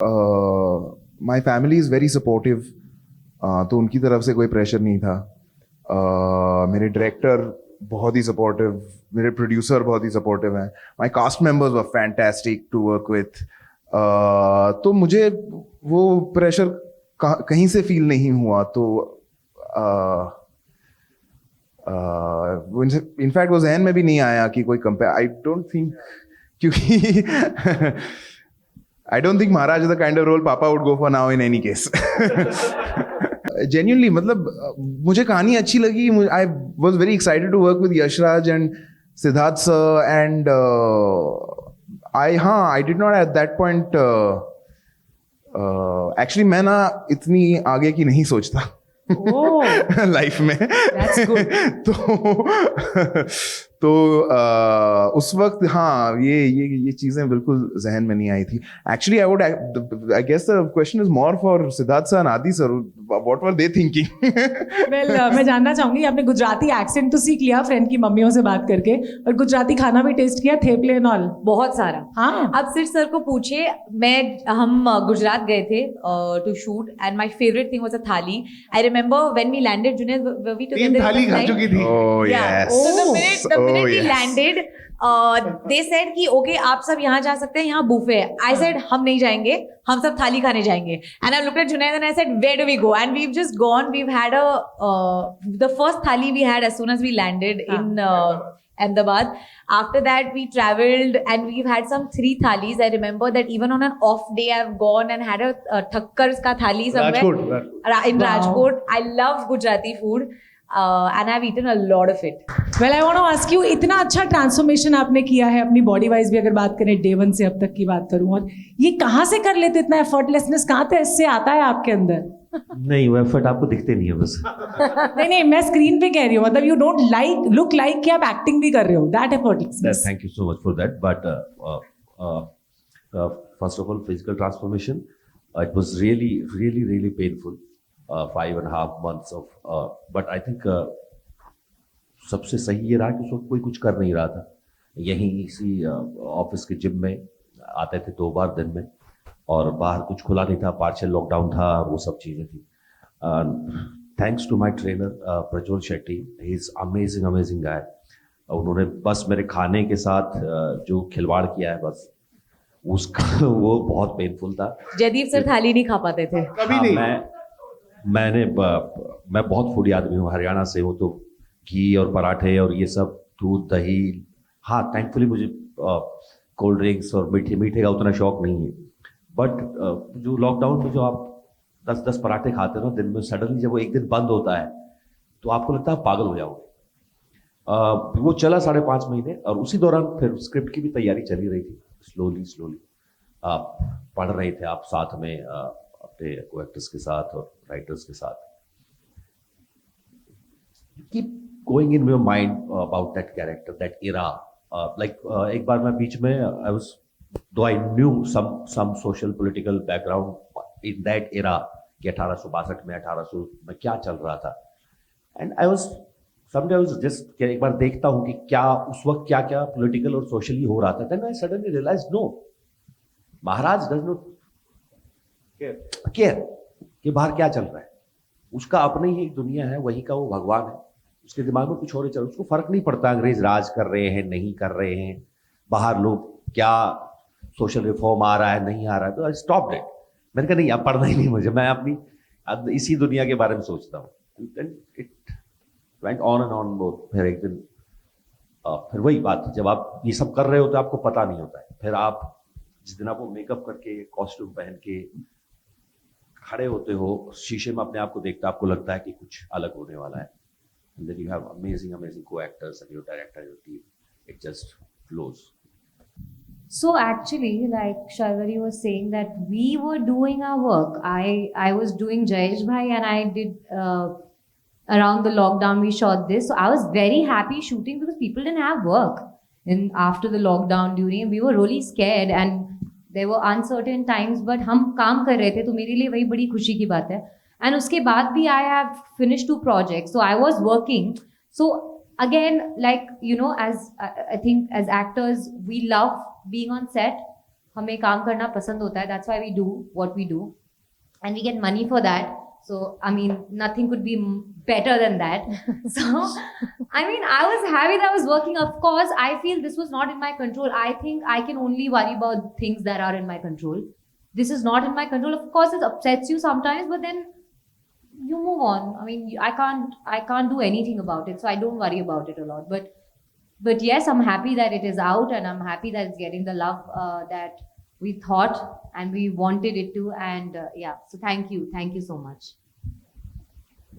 My family is very supportive, तो उनकी तरफ से कोई प्रेशर नहीं था. मेरे डायरेक्टर बहुत ही सपोर्टिव, मेरे प्रोड्यूसर बहुत ही सपोर्टिव हैं, my cast members were fantastic to work with. तो मुझे वो प्रेशर कहीं से फील नहीं हुआ. तो इनफैक्ट वो जहन में भी नहीं आया कि कोई कंपेयर. आई डोंट थिंक, क्योंकि I don't think Maharaj is the kind of role Papa would go for now in any case. Genuinely, मतलब मुझे कहानी अच्छी लगी. I was very excited to work with Yash Raj and Siddharth sir, and I did not at that point actually मैं ना इतनी आगे की नहीं सोचता लाइफ में. That's good. तो उस वक्त हाँ ये चीजें बिल्कुल जहन में नहीं आई थी. Actually I guess the question is more for Siddharth sir and Aadi sir. What were they thinking? Well मैं जानना चाहूंगी, आपने गुजराती एक्सेंट तो सीख लिया फ्रेंड की मम्मियों से बात करके, और गुजराती खाना भी टेस्ट किया, थेपले एंड ऑल? बहुत सारा. हाँ. अब सिर्फ सर को पूछे. हम गुजरात गए थे to shoot, and my favourite thing was a thali. I remember when we landed, Junaid were we together? 3 thali खा चुकी थी. Oh yes. So the minute we yes. landed, they said कि okay आप सब यहाँ जा सकते हैं, यहाँ बुफे है. I said हम नहीं जाएंगे, हम सब थाली खाने जाएंगे. And I looked at Junaid and I said, where do we go? And we've just gone. We've had the first thali we had as soon as we landed in Ahmedabad. After that we traveled and we've had some 3 thalis. I remember that even on an off day I've gone and had a Thakkars ka thali somewhere in Rajkot. I love Gujarati food. And I've eaten a lot of it. Well, I want to ask you, इतना अच्छा transformation आपने किया है अपनी body wise भी, अगर बात करें डे 1 से अब तक की बात करूं, और ये कहाँ से कर लेते? इतना एफर्टलेसनेस कहाँ से आता है आपके अंदर? नहीं, वो एफर्ट आपको दिखते नहीं है बस. नहीं मैं स्क्रीन पे कह रही हूँ, मतलब यू डोंट लुक लाइक कि आप एक्टिंग भी कर रहे हो. That effortlessness. Thank you so much for that. But first of all physical transformation, it was really painful. 5.5 months of but I think सबसे सही ये रहा कि उस वक्त कोई कुछ कर नहीं रहा था. यहीं इसी ऑफिस के जिम में आते थे 2 बार दिन में, और बाहर कुछ खुला नहीं था, पार्शियल लॉकडाउन था, वो सब चीज़ें थी. Thanks to my trainer Prajwal Shetty, he is amazing guy. उन्होंने बस मेरे खाने के साथ जो खिलवाड़ किया है, बस उसका वो बहुत पेनफुल था. जयदीप सर थाली नहीं खा पाते थे कभी नहीं. मैं बहुत फूडी आदमी हूँ, हरियाणा से हूँ, तो घी और पराठे और ये सब, दूध दही. हाँ, थैंकफुली मुझे कोल्ड ड्रिंक्स और मीठे का उतना शौक नहीं है. बट जो लॉकडाउन में जो आप 10 पराठे खाते हो ना दिन में, सडनली जब वो एक दिन बंद होता है तो आपको लगता है पागल हो जाओगे. वो चला 5.5 महीने, और उसी दौरान फिर स्क्रिप्ट की भी तैयारी चली रही थी. स्लोली पढ़ रहे थे आप साथ में अपने को एक्टर्स के साथ और राइटर्स के साथ. Keep going in your mind about that character, that era. एक बार मैं बीच में I was, though I knew some social political background in that era कि 1862 में 1800 में क्या चल रहा था. And I was someday I was just एक बार देखता हूँ कि क्या उस वक्त क्या पॉलिटिकल और सोशली हो रहा था. Then I suddenly realise, no, Maharaj does not care कि बाहर क्या चल रहा है. उसका अपनी ही दुनिया है, वही का वो भगवान है. उसके दिमाग में कुछ और ही चल, उसको फर्क नहीं पड़ता अंग्रेज राज कर रहे हैं नहीं कर रहे हैं, बाहर लोग क्या सोशल रिफॉर्म आ रहा है नहीं आ रहा है. तो आई स्टॉप्ड इट. मैंने कहा नहीं, अब पढ़ना ही नहीं मुझे, मैं अपनी इसी दुनिया के बारे में सोचता हूँ. It went on and on both. फिर एक दिन फिर वही बात, जब आप ये सब कर रहे हो तो आपको पता नहीं होता है. फिर आप जिस दिन आपको मेकअप करके कॉस्ट्यूम पहन के खड़े होते हो शीशे में, अपने आप को देखते, आपको लगता है कि कुछ अलग होने वाला है. And then you have amazing co-actors and your director, your team. It just flows. So actually, like Sharvari was saying, that we were doing our work. I was doing Jayesh Bhai, and I did around the lockdown we shot this. So I was very happy shooting because people didn't have work. And after the lockdown, during, we were really scared and there were uncertain times, but हम काम कर रहे थे, तो मेरे लिए वही बड़ी खुशी की बात है. And उसके बाद भी I have finished 2 projects, so I was working. So again, like, you know, as I think as actors we love being on set. हमें काम करना पसंद होता है, that's why we do what we do and we get money for that. So I mean nothing could be better than that. So I mean I was happy that I was working. Of course I feel this was not in my control. I think I can only worry about things that are in my control. This is not in my control. Of course it upsets you sometimes, but then you move on. I mean I can't do anything about it, so I don't worry about it a lot. But yes, I'm happy that it is out, and I'm happy that it's getting the love that we thought and we wanted it to. And yeah, so thank you so much.